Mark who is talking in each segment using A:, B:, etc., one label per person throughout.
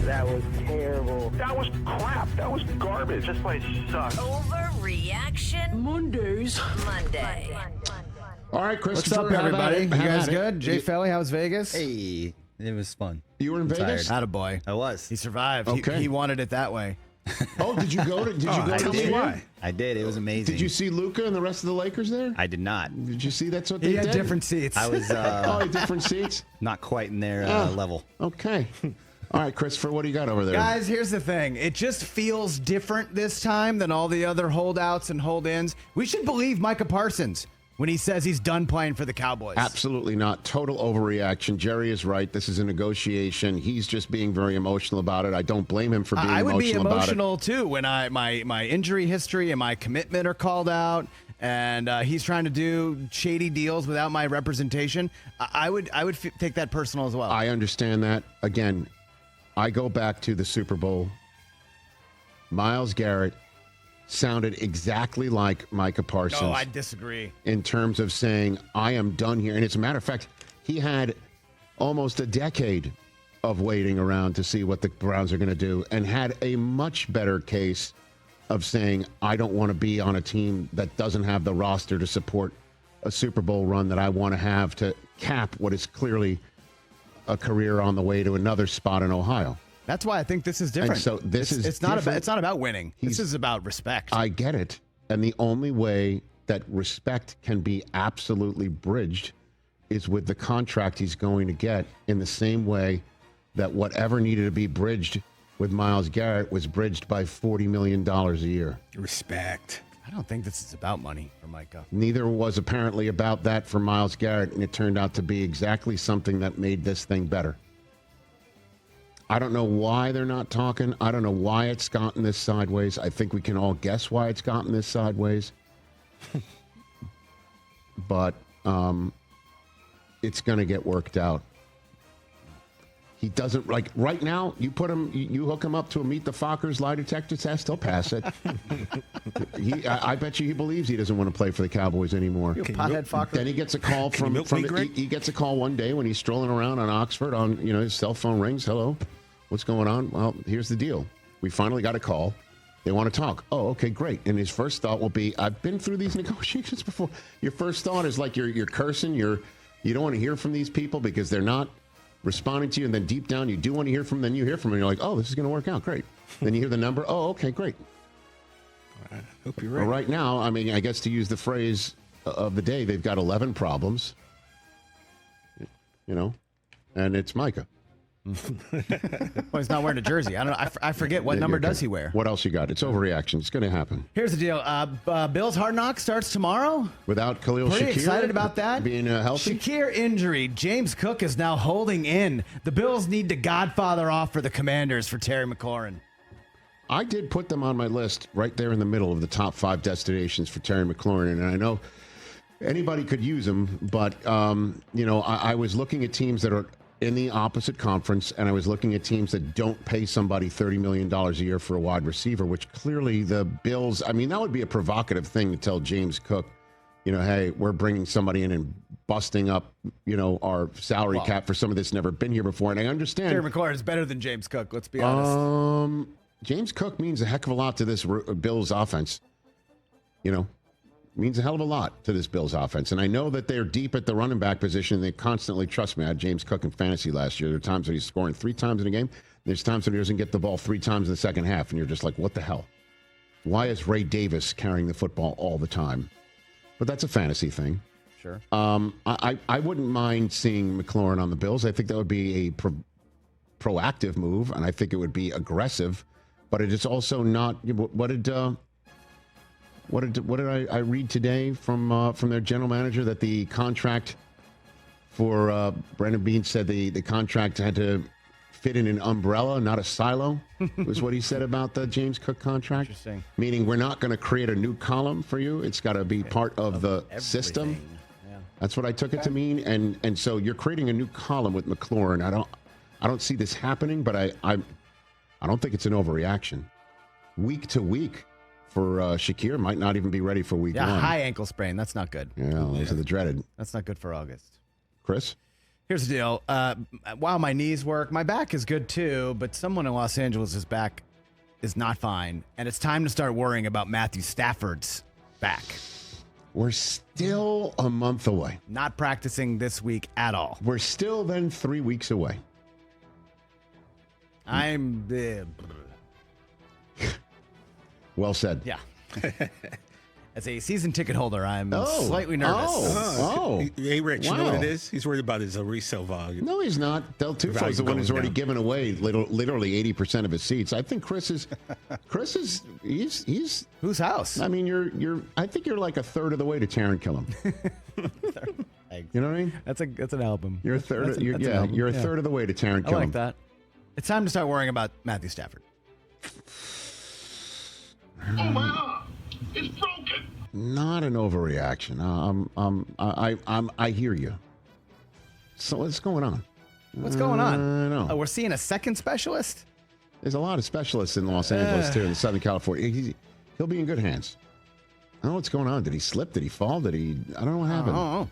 A: That was terrible.
B: That was crap. That was garbage. This place sucks.
C: Overreaction
D: Mondays.
C: Monday.
E: All right, Christopher.
F: What's up, everybody? You guys
E: it.
F: good? Jay Felly, how was Vegas?
G: Hey, it was fun.
E: You were in Vegas?
F: Attaboy.
G: I was.
F: He survived.
E: Okay.
F: He wanted it that way.
E: Oh, did you go to? Did you go?
G: Tell me
E: why?
G: I did. It was amazing.
E: Did you see Luka and the rest of the Lakers there?
G: I did not.
E: Did you see that's what they
F: He had
E: did?
F: different seats.
G: I was
E: Oh, different seats.
G: not quite in their level.
E: Okay. All right, Christopher, what do you got over there?
F: Guys, here's the thing. It just feels different this time than all the other holdouts and hold-ins. We should believe Micah Parsons when he says he's done playing for the Cowboys.
E: Absolutely not. Total overreaction. Jerry is right. This is a negotiation. He's just being very emotional about it. I don't blame him for being
F: I would be
E: emotional about it.
F: emotional too when my injury history and my commitment are called out, and he's trying to do shady deals without my representation. I would take that personal as well.
E: I understand that. Again, I go back to the Super Bowl. Myles Garrett sounded exactly like Micah Parsons.
F: No, I disagree.
E: In terms of saying, I am done here. And as a matter of fact, he had almost a decade of waiting around to see what the Browns are going to do and had a much better case of saying, I don't want to be on a team that doesn't have the roster to support a Super Bowl run that I want to have to cap what is clearly a career on the way to another spot in Ohio.
F: That's why I think this is different.
E: And so
F: it's not about winning. This is about respect.
E: I get it. And the only way that respect can be absolutely bridged is with the contract he's going to get, in the same way that whatever needed to be bridged with Myles Garrett was bridged by $40 million a year.
D: Respect.
F: I don't think this is about money for Micah.
E: Neither was apparently about that for Myles Garrett, and it turned out to be exactly something that made this thing better. I don't know why they're not talking. I don't know why it's gotten this sideways. I think we can all guess why it's gotten this sideways. But it's going to get worked out. He doesn't, like, right now, you put him, you hook him up to a Meet the Fockers lie detector test, he'll pass it. I bet you he believes he doesn't want to play for the Cowboys anymore.
F: Pothead Focker.
E: Then he gets a call from he gets a call one day when he's strolling around on Oxford on, his cell phone rings. Hello, what's going on? Well, here's the deal. We finally got a call. They want to talk. Oh, okay, great. And his first thought will be, I've been through these negotiations before. Your first thought is like you're cursing. You don't want to hear from these people because they're not responding to you, and then deep down you do want to hear from them. Then you hear from them, and you're like, oh, this is going to work out great. Then you hear the number. Oh, okay, great.
D: I hope you're right.
E: Well, right now, I mean, I guess to use the phrase of the day, they've got 11 problems, and it's Micah.
F: Well, he's not wearing a jersey. I don't know. I forget what number does he wear.
E: What else you got? It's overreaction. It's going to happen.
F: Here's the deal. Bills Hard Knocks starts tomorrow.
E: Without Khalil
F: Pretty
E: Shakir
F: excited about that.
E: Being healthy.
F: Shakir injury. James Cook is now holding in. The Bills need the Godfather off for the Commanders for Terry McLaurin.
E: I did put them on my list right there in the middle of the top 5 destinations for Terry McLaurin, and I know anybody could use him, but I was looking at teams that are in the opposite conference, and I was looking at teams that don't pay somebody $30 million a year for a wide receiver, which clearly the Bills, I mean, that would be a provocative thing to tell James Cook, hey, we're bringing somebody in and busting up, our salary cap for somebody that's never been here before. And I understand.
F: Terry McLaurin is better than James Cook, let's be honest.
E: James Cook means a heck of a lot to this Bills offense. Means a hell of a lot to this Bills offense. And I know that they're deep at the running back position. They constantly, trust me, I had James Cook in fantasy last year. There are times when he's scoring 3 times in a game. There's times when he doesn't get the ball 3 times in the second half. And you're just like, what the hell? Why is Ray Davis carrying the football all the time? But that's a fantasy thing.
F: Sure.
E: I wouldn't mind seeing McLaurin on the Bills. I think that would be a proactive move, and I think it would be aggressive. But it is also not. What did I read today from their general manager, that the contract for Brandon Beane said the contract had to fit in an umbrella, not a silo, was what he said about the James Cook contract.
F: Interesting.
E: Meaning we're not going to create a new column for you. It's got to be part of the system.
F: Yeah.
E: That's what I took it to mean. And so you're creating a new column with McLaurin. I don't see this happening, but I don't think it's an overreaction. Week to week for Shakir might not even be ready for week 1.
F: High ankle sprain. That's not good.
E: Yeah, those are the dreaded.
F: That's not good for August.
E: Chris?
F: Here's the deal. While my knees work, my back is good too, but someone in Los Angeles' back is not fine. And it's time to start worrying about Matthew Stafford's back.
E: We're still a month away.
F: Not practicing this week at all.
E: We're still then 3 weeks away.
F: I'm...
E: Well said.
F: yeah. As a season ticket holder, I'm slightly nervous.
A: Hey, Rich, you know
E: Wow.
A: what it is? He's worried about his resale value.
E: No, he's not. Del Tufo's the one who's already given away literally 80% of his seats. I think Chris is he's
F: Whose house?
E: I mean, I think you're like a third of the way to Taron Killam. You know what I mean?
F: That's an album.
E: You're a third.
F: That's an album.
E: You're a third of the way to Taron Killam.
F: I like that. It's time to start worrying about Matthew Stafford.
B: Oh my arm! It's broken!
E: Not an overreaction. I hear you. So what's going on?
F: What's going on?
E: I know.
F: Oh, we're seeing a second specialist?
E: There's a lot of specialists in Los Angeles too, in Southern California. He'll be in good hands. I don't know what's going on. Did he slip? Did he fall? I don't know what happened.
F: Oh.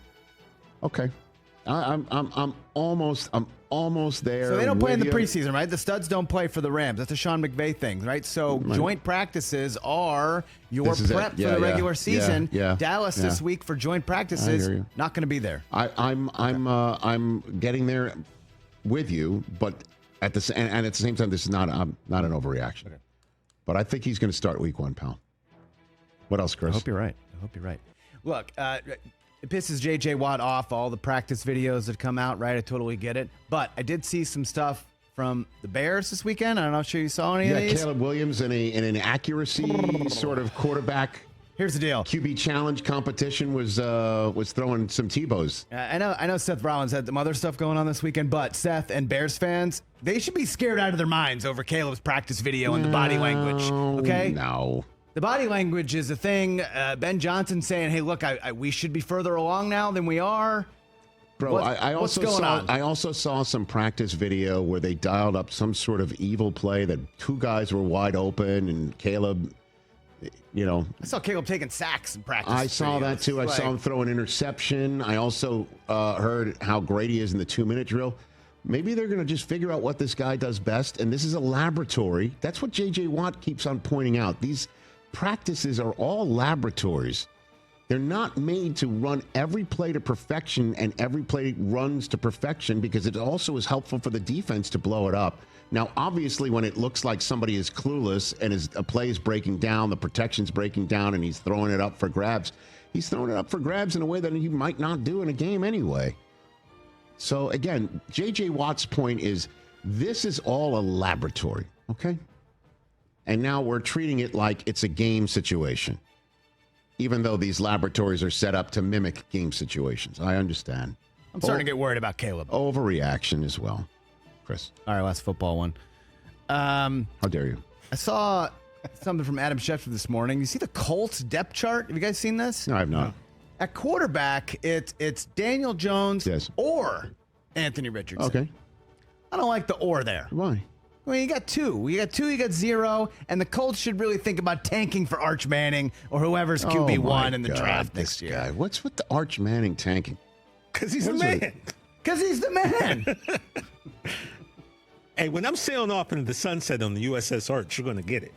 E: Okay. I'm almost there.
F: So they don't play in the
E: with you.
F: preseason, right? The studs don't play for the Rams. That's a Sean McVay thing, right? So joint practices are your
E: This is it.
F: prep for
E: Yeah,
F: the
E: yeah.
F: regular season.
E: Yeah.
F: Dallas this week for joint practices,
E: hear you.
F: not going to be there.
E: I'm getting there with you, but at the same time, this is not an overreaction.
F: Okay.
E: But I think he's going to start week 1, pal. What else, Chris?
F: I hope you're right. Look, it pisses J.J. Watt off, all the practice videos that come out, right? I totally get it. But I did see some stuff from the Bears this weekend. I'm not sure you saw any of these.
E: Caleb Williams in an accuracy sort of quarterback.
F: Here's the deal.
E: QB challenge competition was throwing some Tebows.
F: I know Seth Rollins had some other stuff going on this weekend, but Seth and Bears fans, they should be scared out of their minds over Caleb's practice video and the body language, okay?
E: No.
F: The body language is a thing. Ben Johnson saying, hey, look, we should be further along now than we are.
E: Bro, I
F: what's
E: also
F: going on?
E: I also saw some practice video where they dialed up some sort of evil play that 2 guys were wide open and Caleb,
F: I saw Caleb taking sacks in practice.
E: I saw that too. I saw him throw an interception. I also heard how great he is in the 2-minute drill. Maybe they're going to just figure out what this guy does best, and this is a laboratory. That's what J.J. Watt keeps on pointing out. These practices are all laboratories. They're not made to run every play to perfection, and every play runs to perfection because it also is helpful for the defense to blow it up. Now, obviously, when it looks like somebody is clueless and a play is breaking down, the protection's breaking down, and he's throwing it up for grabs, he's throwing it up for grabs in a way that he might not do in a game anyway. So, again, J.J. Watt's point is this is all a laboratory, okay? And now we're treating it like it's a game situation, even though these laboratories are set up to mimic game situations. I understand.
F: I'm starting to get worried about Caleb.
E: Overreaction as well, Chris.
F: All right, last football one.
E: How dare you?
F: I saw something from Adam Schefter this morning. You see the Colts depth chart? Have you guys seen this?
E: No, I have not.
F: At quarterback, it's Daniel Jones
E: Yes.
F: or Anthony Richardson.
E: Okay.
F: I don't like the or there.
E: Why?
F: Well, you got 2. You got 0, and the Colts should really think about tanking for Arch Manning or whoever's QB1 in the draft next year.
E: Guy. What's with the Arch Manning tanking?
A: Because he's the man.
F: Because he's the man.
A: Hey, when I'm sailing off into the sunset on the USS Arch, you're going to get it.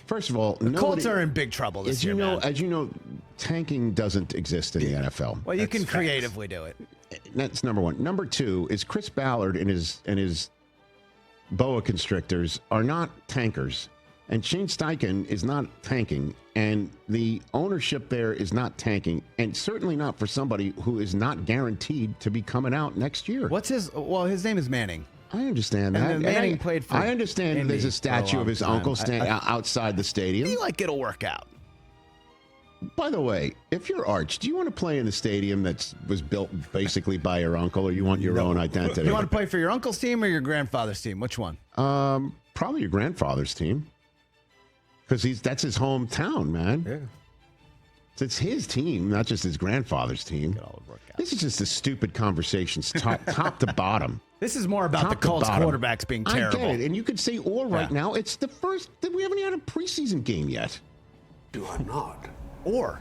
E: First of all,
F: Colts are in big trouble this year, man.
E: As you know, tanking doesn't exist in the NFL.
F: Well, you can creatively do it.
E: That's number one. Number 2 is Chris Ballard and his boa constrictors are not tankers, and Shane Steichen is not tanking, and the ownership there is not tanking, and certainly not for somebody who is not guaranteed to be coming out next year.
F: His name is Manning.
E: I understand that.
F: And Manning played for
E: I understand
F: Indy
E: there's a
F: for a
E: statue
F: long
E: of his
F: time.
E: uncle outside the stadium.
F: I feel like it'll work out.
E: By the way, if you're Arch, do you want to play in the stadium that was built basically by your uncle, or you want your own identity?
F: You want to play for your uncle's team or your grandfather's team? Which one?
E: Probably your grandfather's team, because that's his hometown, man.
A: Yeah.
E: It's his team, not just his grandfather's team. This is just a stupid conversation, top to bottom.
F: This is more about the
E: Top to
F: Colts
E: bottom.
F: quarterbacks being terrible.
E: I get it, and you could say or right now. It's the first that we haven't had a preseason game yet.
H: You are not.
F: Or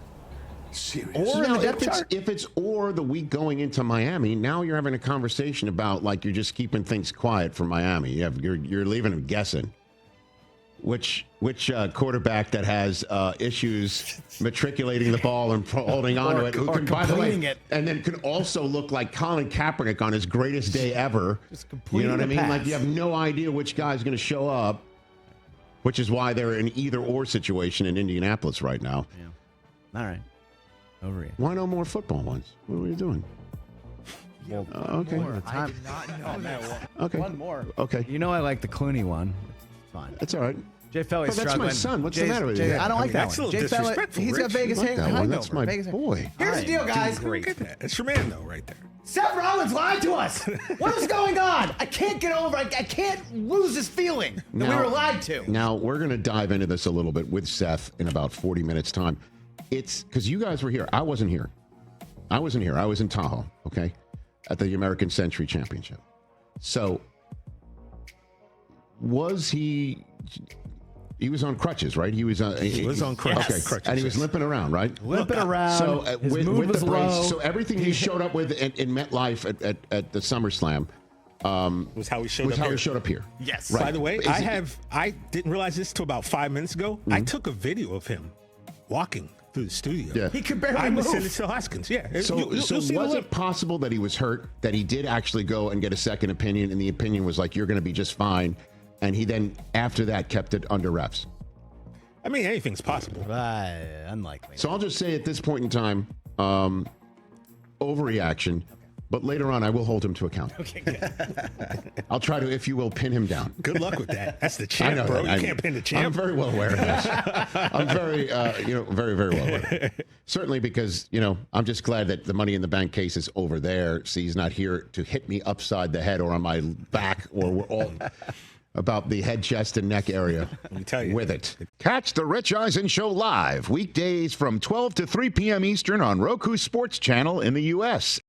D: serious.
F: Or in
E: Now,
F: the depth chart.
E: if it's or the week going into Miami, now you're having a conversation about like you're just keeping things quiet for Miami. You're leaving them guessing. Which quarterback that has issues matriculating the ball and holding on to it, who
F: or
E: can, by the way,
F: completing it.
E: and then can also look like Colin Kaepernick on his greatest day ever.
F: Just
E: You
F: completing
E: know what I
F: the
E: mean?
F: pass.
E: Like you have no idea which guy's going to show up, which is why they're in either or situation in Indianapolis right now.
F: Yeah. All right. Overreaction.
E: Why no more football ones? What are you doing?
F: Well,
E: Okay.
F: time.
E: Okay.
F: One more.
E: Okay.
F: You know I like the Clooney one. It's fine.
E: That's all right.
F: Jay Felly's
E: But that's
F: struggling.
E: my son. What's the matter with you?
F: I don't like that
A: That's a
F: one.
A: little
F: Jay Felly,
A: disrespectful,
F: he's got
A: Rich.
F: Vegas
E: I like that one.
F: hangover.
E: That's my
F: Vegas
E: boy.
F: Here's the deal, guys.
A: Look at that. That's your man, though, right there.
F: Seth Rollins lied to us. What is going on? I can't get over. I can't lose this feeling that we
E: Now-
F: were lied to.
E: Now, we're going to dive into this a little bit with Seth in about 40 minutes' time. It's because you guys were here. I wasn't here. I was in Tahoe, okay, at the American Century Championship. So, was he was on crutches, right? He was on
A: crutches.
E: Okay, and he was limping around, right?
F: Limping around.
E: So,
F: his mood was
E: the brace,
F: low.
E: so everything he showed up with in MetLife at the SummerSlam
A: Was how he showed
E: was
A: up
E: how
A: here.
E: he showed up here.
F: Yes.
E: Right.
A: By the way,
E: Is it-
A: I didn't realize this till about 5 minutes ago. I took a video of him walking through the studio.
E: Yeah.
F: He could barely
A: I
F: move.
A: was sending it to Hoskins. Yeah.
E: So,
A: You'll
E: so
A: see the
E: was
A: link.
E: it possible that he was hurt, that he did actually go and get a second opinion, and the opinion was like, you're going to be just fine, and he then, after that, kept it under wraps?
A: I mean, anything's possible.
F: Unlikely.
E: So I'll just say at this point in time, overreaction, but later on I will hold him to account.
F: Okay, good.
E: I'll try to, if you will, pin him down.
A: Good luck with that. That's the
E: I
A: champ,
E: know
A: bro.
E: that.
A: You can't pin the champ.
E: I'm very well aware of this. I'm very, very, very well aware. Certainly because, I'm just glad that the Money in the Bank case is over there. So he's not here to hit me upside the head or on my back or we're all about the head, chest, and neck area.
A: Let me tell you.
E: With it. Catch the Rich Eisen Show live weekdays from 12 to 3 p.m. Eastern on Roku Sports Channel in the U.S.